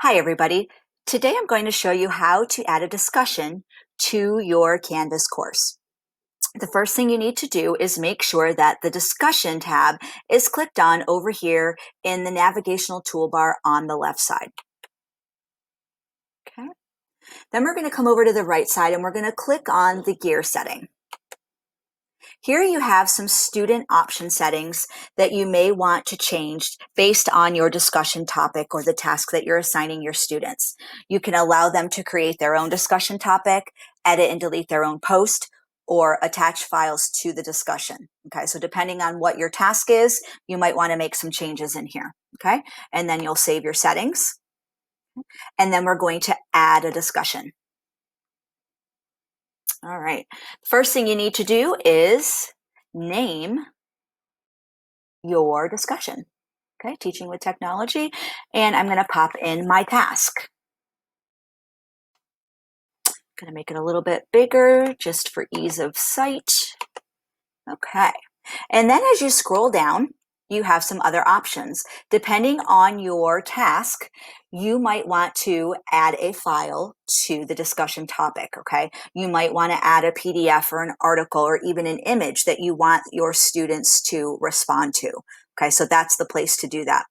Hi, everybody. Today I'm going to show you how to add a discussion to your Canvas course. The first thing you need to do is make sure that the discussion tab is clicked on over here in the navigational toolbar on the left side. Okay. Then we're going to come over to the right side and we're going to click on the gear setting. Here you have some student option settings that you may want to change based on your discussion topic or the task that you're assigning your students. You can allow them to create their own discussion topic, edit and delete their own post, or attach files to the discussion. Okay, so depending on what your task is, you might want to make some changes in here. Okay, and then you'll save your settings. And then we're going to add a discussion. All right. First thing you need to do is name your discussion. Okay, teaching with technology. And I'm going to pop in my task. Going to make it a little bit bigger just for ease of sight. Okay. And then as you scroll down, you have some other options. Depending on your task, you might want to add a file to the discussion topic, okay? You might want to add a PDF or an article or even an image that you want your students to respond to. Okay, so that's the place to do that.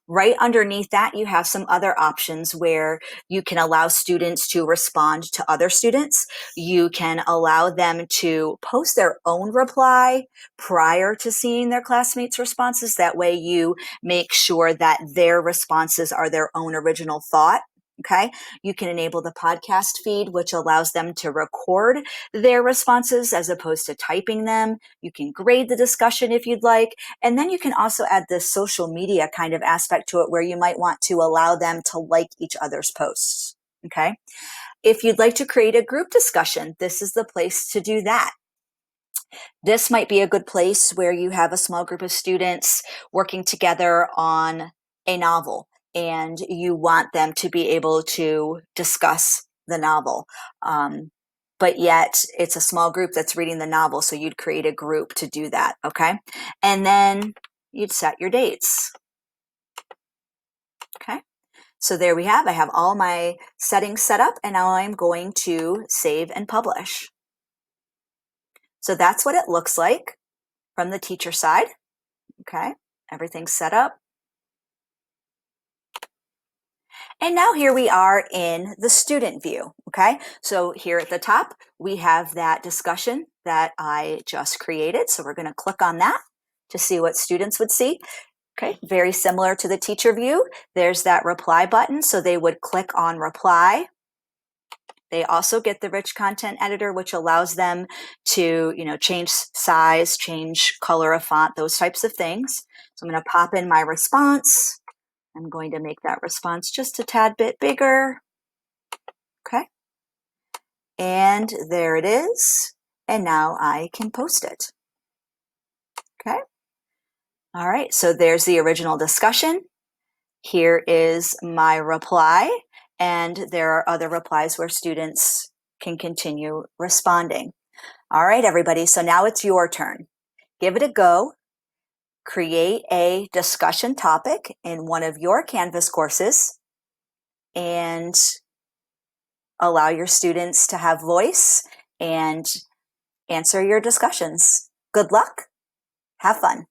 Right underneath that, you have some other options where you can allow students to respond to other students. You can allow them to post their own reply prior to seeing their classmates' responses. That way you make sure that their responses are their own original thought. Okay. You can enable the podcast feed, which allows them to record their responses as opposed to typing them. You can grade the discussion if you'd like. And then you can also add this social media kind of aspect to it where you might want to allow them to like each other's posts. Okay. If you'd like to create a group discussion, this is the place to do that. This might be a good place where you have a small group of students working together on a novel and you want them to be able to discuss the novel. But yet it's a small group that's reading the novel, so you'd create a group to do that, okay? And then you'd set your dates, okay? So there we have, I have all my settings set up and now I'm going to save and publish. So that's what it looks like from the teacher side. Okay, everything's set up. And now here we are in the student view. Okay, so here at the top, we have that discussion that I just created. So we're going to click on that to see what students would see. Okay, very similar to the teacher view. There's that reply button. So they would click on reply. They also get the rich content editor, which allows them to, change size, change color of font, those types of things. So I'm going to pop in my response. I'm going to make that response just a tad bit bigger. Okay. And there it is. And now I can post it. Okay. All right. So there's the original discussion. Here is my reply. And there are other replies where students can continue responding. All right, everybody. So now it's your turn. Give it a go. Create a discussion topic in one of your Canvas courses and allow your students to have voice and answer your discussions. Good luck. Have fun.